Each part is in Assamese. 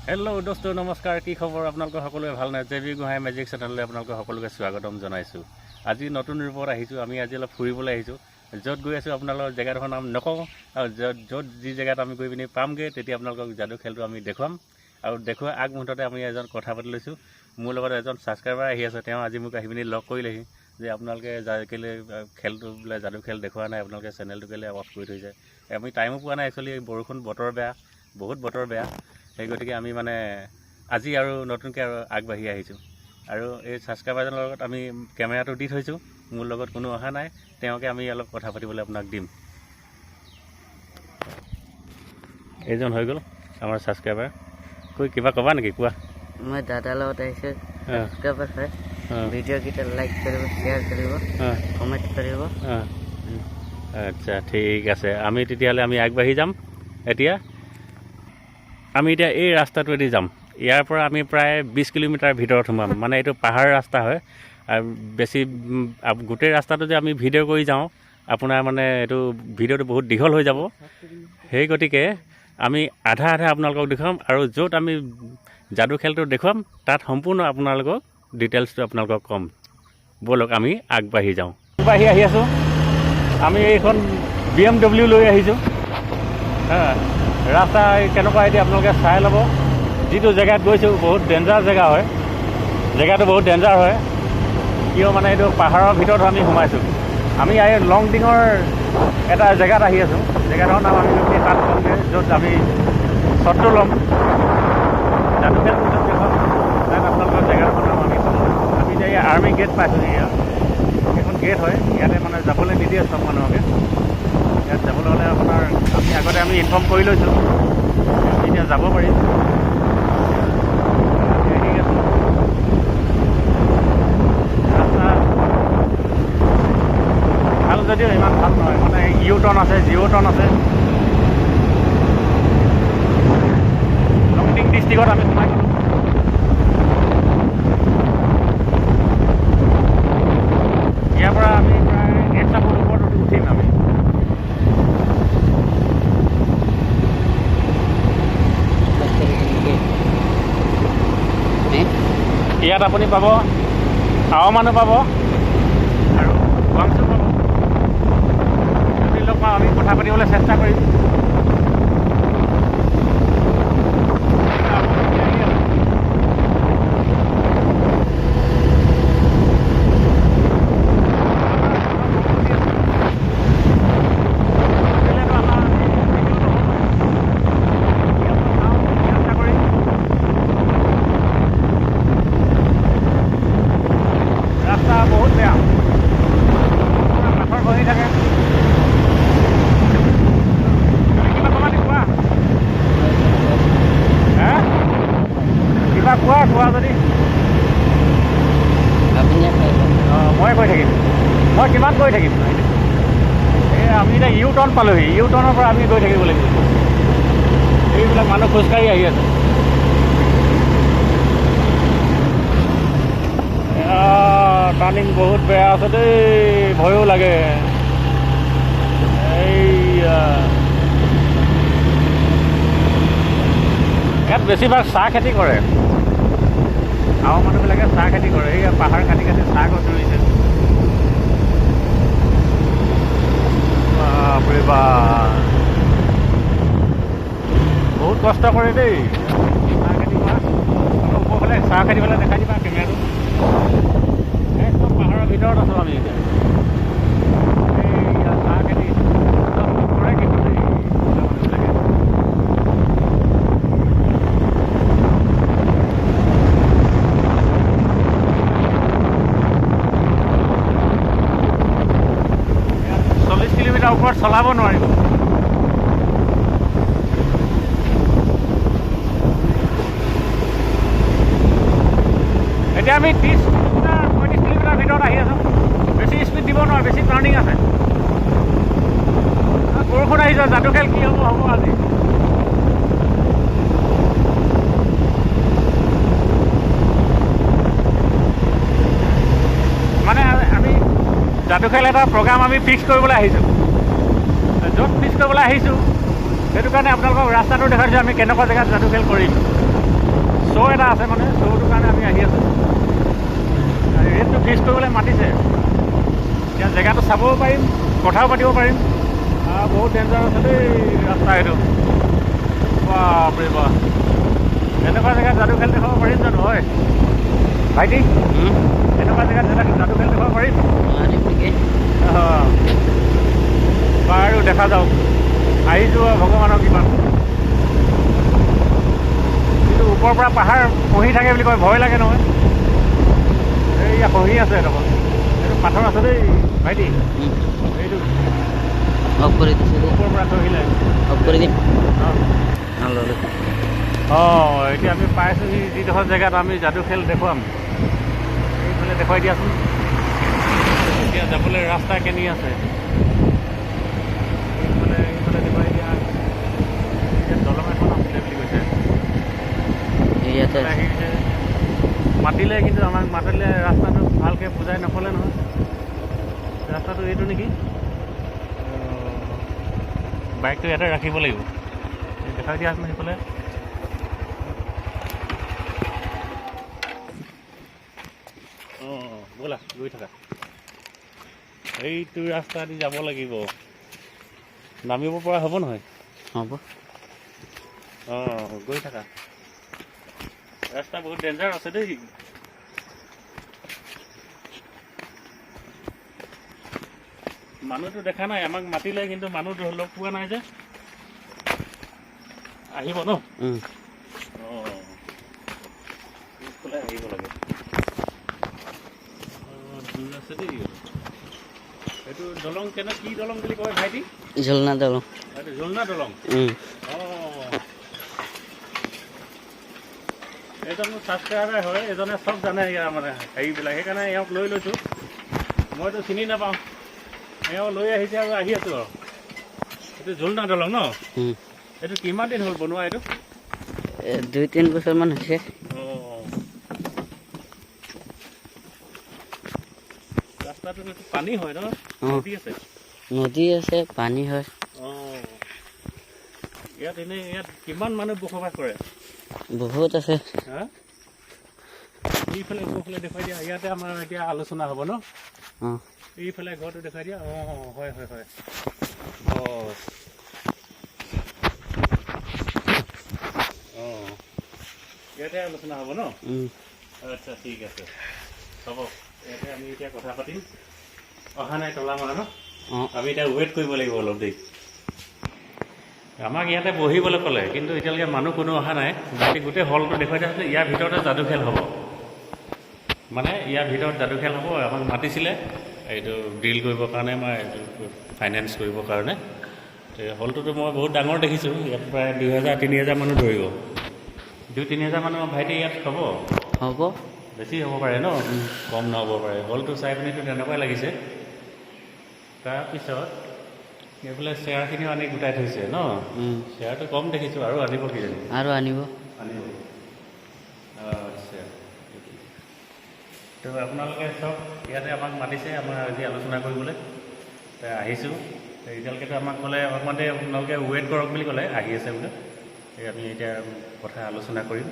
হেল্ল' দোস্ত নমস্কাৰ, কি খবৰ? আপোনালোকৰ সকলোৱে ভাল নাই? জে বি গোহাঁই মেজিক চেনেললৈ আপোনালোকৰ সকলোকে স্বাগতম জনাইছোঁ। আজি নতুন ৰূপত আহিছোঁ। আমি আজি অলপ ফুৰিবলৈ আহিছোঁ। য'ত গৈ আছোঁ আপোনালোকৰ জেগাডোখৰ নাম নকওঁ, আৰু য'ত যি জেগাত আমি গৈ পিনি পামগৈ তেতিয়া আপোনালোকক যাদু খেলটো আমি দেখুৱাম। আৰু দেখুওৱা আগমুহূৰ্ততে আমি এজন কথা পাতি লৈছোঁ। মোৰ লগত এজন ছাবস্ক্ৰাইবাৰ আহি আছে। তেওঁ আজি মোক আহি পিনি লগ কৰিলেহি যে আপোনালোকে কেলৈ খেলটো বোলে যাদু খেল দেখুওৱা নাই, আপোনালোকে চেনেলটো কেলৈ অফ কৰি থৈছে। আমি টাইমো পোৱা নাই, একচুৱেলি বৰষুণ বতৰ বেয়া, বহুত বতৰ বেয়া। সেই গতিকে আমি আজি আৰু নতুনকৈ আৰু আগবাঢ়ি আহিছোঁ। আৰু এই ছাবস্ক্ৰাইবাৰজনৰ লগত আমি কেমেৰাটো দি থৈছোঁ। মোৰ লগত কোনো অহা নাই, তেওঁকে আমি অলপ কথা পাতিবলৈ আপোনাক দিম। এইজন হৈ গ'ল আমাৰ ছাবস্ক্ৰাইবাৰ। কিবা ক'বা নেকি? কোৱা। মই দাদাৰ লগত আহিছোঁ। ছাবস্ক্ৰাইবাৰ হয়, ভিডিঅ'কেইটা লাইক কৰিব, শ্বেয়াৰ কৰিব, কমেণ্ট কৰিব। আচ্ছা, ঠিক আছে। আমি তেতিয়াহ'লে আগবাঢ়ি যাম। আমি এতিয়া এই ৰাস্তাটোৱেদি যাম। ইয়াৰ পৰা আমি প্ৰায় 20 কিলোমিটাৰ ভিতৰত সোমাম। মানে এইটো পাহাৰ ৰাস্তা হয়, আৰু বেছি গোটেই ৰাস্তাটো যে আমি ভিডিঅ' কৰি যাওঁ, আপোনাৰ এইটো ভিডিঅ'টো বহুত দীঘল হৈ যাব। সেই গতিকে আমি আধা আপোনালোকক দেখুৱাম, আৰু য'ত আমি যাদু খেলটো দেখুৱাম তাত সম্পূৰ্ণ আপোনালোকক ডিটেইলছটো আপোনালোকক ক'ম। ব'লক আমি আগবাঢ়ি যাওঁ। আগবাঢ়ি আহি আছোঁ। আমি এইখন BMW লৈ আহিছোঁ। ৰাস্তা কেনেকুৱা এতিয়া আপোনালোকে চাই ল'ব। যিটো জেগাত গৈছোঁ বহুত ডেঞ্জাৰ জেগা হয়, জেগাটো বহুত ডেঞ্জাৰ হয়। কিয় এইটো পাহাৰৰ ভিতৰত আমি সোমাইছোঁ। আমি এই লংডিঙৰ এটা জেগাত আহি আছোঁ। জেগাটোৰ নাম আমি তাত ক'মগৈ, য'ত আমি শ্বটটো ল'ম। যাদু খেলটো য'ত দেখুৱাম তাত আপোনালোকৰ জেগাডোখৰ নাম আমি ক'ম। আমি এতিয়া এই আৰ্মি গেট পাইছোঁ। এইখন গেট হয়, ইয়াতে যাবলৈ নিদিয়ে চব মানুহকে। ইয়াত যাবলৈ হ'লে আপোনাৰ আগতে আমি ইনফৰ্ম কৰি লৈছোঁ, আমি এতিয়া যাব পাৰিম। ৰাস্তা ভাল যদিও ইমান ভাল নহয়, ইউ টাৰ্ণ আছে, জিঅ' টাৰ্ণ আছে। লংডিং ডিষ্ট্ৰিক্টত আমি সোমাই গ'লোঁ। ইয়াৰ পৰা আমি প্ৰায় 1 চাপৰ ওপৰত উঠিম। আমি ইয়াত আপুনি পাব আও মানুহ পাব আৰু ৱাংচু পাব। যদি লগ পাওঁ আমি কথা পাতিবলৈ চেষ্টা কৰিম। বহুত বেয়া, মাথৰ বহি থাকে। কিবা ক'বা নি? কোৱা। কিবা কোৱা যদি। মই কৈ থাকিম। মই কিমান কৈ থাকিম? এই আমি এতিয়া ইউ টাৰ্ণ পালোহি। ইউ টাৰ্ণৰ পৰা আমি গৈ থাকিব লাগিব। এইবিলাক মানুহ খোজকাঢ়ি আহি আছে। টাৰ্ণিং বহুত বেয়া আছে দেই, ভয়ো লাগে। ইয়াত বেছিভাগ চাহ খেতি কৰে। আৰু মানুহবিলাকে চাহ খেতি কৰে। এই পাহাৰ কাটি কাটি চাহ গছ ৰুইছে। বাপৰে বাপ, বহুত কষ্ট কৰে দেই চাহ খেতি কৰা। ওপৰফালে চাহ খেতিবলৈ দেখাই দিবা কেমেৰাটো। একদম পাহাৰৰ ভিতৰত আছোঁ আমি এতিয়া। চাহ খেতি কৰে কিন্তু দেই মানুহবিলাকে। ইয়াত 40 কিলোমিটাৰ ওপৰত চলাব নোৱাৰিব। এতিয়া আমি 30 কিলোমিটাৰ 35 কিলোমিটাৰ ভিতৰত আহি আছোঁ। বেছি স্পীড দিব নোৱাৰোঁ, বেছি টাৰ্ণিং আছে। বৰষুণ আহিছে, যাদু খেল কি হ'ব আজি। আমি যাদু খেল এটা প্ৰগ্ৰাম আমি ফিক্স কৰিবলৈ আহিছোঁ। য'ত ফিক্স কৰিবলৈ আহিছোঁ সেইটো কাৰণে আপোনালোকক ৰাস্তাটো দেখাইছোঁ আমি কেনেকুৱা জেগাত যাদু খেল কৰিম। শ্ব' এটা আছে মানে শ্ব'টোৰ কাৰণে আমি আহি আছোঁ। ৰেটটো ফিক্স কৰিবলৈ মাতিছে। এতিয়া জেগাটো চাবও পাৰিম, কথাও পাতিব পাৰিম। বহুত ডেঞ্জাৰ আছে দেই ৰাস্তা এইটো। বাপৰে বাপ, এনেকুৱা জেগাত যাদু খেল দেখাব পাৰিম জানো? হয় ভাইটি, এনেকুৱা জেগাত যাদু খেল দেখাব পাৰিম? বাৰু দেখা যাওক, আহিছোঁ ভগৱানৰ কিমান। কিন্তু ওপৰৰ পৰা পাহাৰ খহি থাকে বুলি কয়, ভয় লাগে নহয়। এইয়া খহি আছে এডোখৰ, এইটো পাথৰ আছে দেই ভাইটি। এইটো অফ কৰি দিছে, ওপৰৰ পৰা খহিলে। অফ কৰি দিম। এতিয়া আমি পাইছোঁহি যিডোখৰ জেগাত আমি যাদু খেল দেখুৱাম। এইফালে দেখুৱাই দিয়াচোন, এতিয়া যাবলৈ ৰাস্তা কেনি আছে। এইফালে দেখুৱাই দিয়া। এতিয়া দলং এখন আছিলে বুলি কৈছে। আহিছে মাতিলে, কিন্তু আমাক মাতিলে ৰাস্তাটো ভালকৈ বুজাই নক'লে নহয়। ৰাস্তাটো এইটো নেকি? বাইকটো ইয়াতে ৰাখিব লাগিব। দেখাই দিয়াচোন সেইফালে। ব'লা গৈ থাকা। এইটো ৰাস্তা দি যাব লাগিব। নামিব পৰা হ'ব নহয়? হ'ব। গৈ থাকা। ৰাস্তা বহুত ডেঞ্জাৰ আছে দেই। মানুহটো দেখা নাই, আমাক মাতিলে কিন্তু মানুহ লগ পোৱা নাই যে। আহিব ন? এইফালে আহিব লাগে। দূৰ আছে দেই। এইটো দলং কি দলং বুলি কয় ভাইটি? ঝুলনা দলং। এইটো ঝুলনা দলং। এইজন ছাবস্ক্ৰাইবাৰ হয়, এজনে চব জানে ইয়াৰ মানে হেৰিবিলাক, সেইকাৰণে এওঁক লৈ লৈছোঁ। মইতো চিনি নাপাওঁ, এওঁ লৈ আহিছে আৰু আহি আছোঁ আৰু। এইটো ঝুলনা দলং ন? এইটো কিমান দিন হ'ল বনোৱা এইটো? 2-3 বছৰমান হৈছে। ৰাস্তাটো পানী হয় ন? নদী আছে? নদী আছে, পানী হয়। ইয়াত কিমান মানুহ বসবাস কৰে? বহুত আছে। এইফালে ওপৰফালে দেখুৱাই দিয়া। ইয়াতে আমাৰ এতিয়া আলোচনা হ'ব ন? এইফালে ঘৰটো দেখুৱাই দিয়া। হয়। ইয়াতে আলোচনা হ'ব ন? আচ্ছা, ঠিক আছে, হ'ব। ইয়াতে আমি এতিয়া কথা পাতিম। অহা নাই তলা মাৰা ন? আমি এতিয়া ৱেইট কৰিব লাগিব অলপ দেৰি। আমাক ইয়াতে বহিবলৈ ক'লে, কিন্তু এতিয়ালৈকে মানুহ কোনো অহা নাই। বাকী গোটেই হলটো দেখুৱাই দিয়া হৈছে। ইয়াৰ ভিতৰতে যাদু খেল হ'ব, মানে ইয়াৰ ভিতৰত যাদু খেল হ'ব। আমাক মাতিছিলে এইটো ডিল কৰিবৰ কাৰণে, মই এইটো ফাইনেন্স কৰিবৰ কাৰণে। হলটোতো মই বহুত ডাঙৰ দেখিছোঁ। ইয়াত প্ৰায় 2000-3000 মানুহ ধৰিব। 2-3000 মানুহ ভাইটি ইয়াত হ'ব? বেছি হ'ব পাৰে ন? কম নহ'ব পাৰে। হলটো চাই পিনিতো তেনেকুৱাই লাগিছে। তাৰপিছত এইফালে চেয়াৰখিনিও আনি গোটাই থৈছে ন? চেয়াৰটো কম দেখিছোঁ, আৰু আনিব কিজানি? আৰু আনিব। আচ্ছা, তো আপোনালোকে চব ইয়াতে আমাক মাতিছে, আমাৰ আজি আলোচনা কৰিবলৈ আহিছোঁ। এতিয়ালৈকেতো আমাক ক'লে অকণমান আপোনালোকে ৱেইট কৰক বুলি ক'লে, আহি আছে বোলে। আমি এতিয়া কথা আলোচনা কৰিম।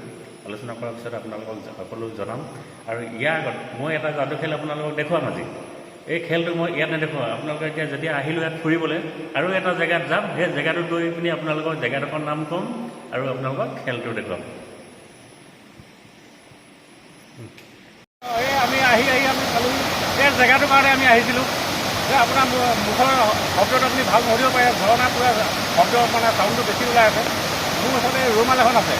আলোচনা কৰাৰ পিছত আপোনালোকক সকলো জনাম। আৰু ইয়াৰ আগত মই এটা যাদু খেল আপোনালোকক দেখুৱাম আজি। এই খেলটো মই ইয়াত নেদেখুৱাম। আপোনালোকে এতিয়া যেতিয়া আহিলোঁ ইয়াত ফুৰিবলৈ, আৰু এটা জেগাত যাম। সেই জেগাটোত গৈ পিনি আপোনালোকৰ জেগাডোখৰ নাম ক'ম আৰু আপোনালোকক খেলটো দেখুৱাম। আমি আমি পালোঁ এই জেগাটোৰ কাৰণে আমি আহিছিলোঁ। আপোনাৰ মুখৰ শব্দটো আপুনি ভাল ধৰিব পাৰে। ধৰণা পূৰা শব্দ মানে চাউণ্ডটো বেছি ওলাই আছে। মোৰ ওচৰতে ৰুমাল এখন আছে।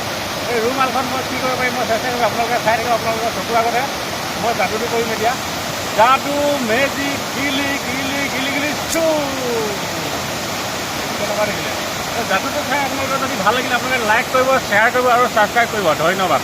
এই ৰুমালখন মই কি কৰিব পাৰিম, মই চেষ্টা কৰিম। আপোনালোকে চাই থাকিব, আপোনালোকৰ চকুৰ আগতে মই যাদুটো কৰিম এতিয়া। যাদু মেজিক গিলি চু কেনেকুৱা দেখিলে? যাদুটো চাই আপোনালোকৰ যদি ভাল লাগিলে আপোনালোকে লাইক কৰিব, শ্বেয়াৰ কৰিব আৰু ছাবস্ক্ৰাইব কৰিব। ধন্যবাদ।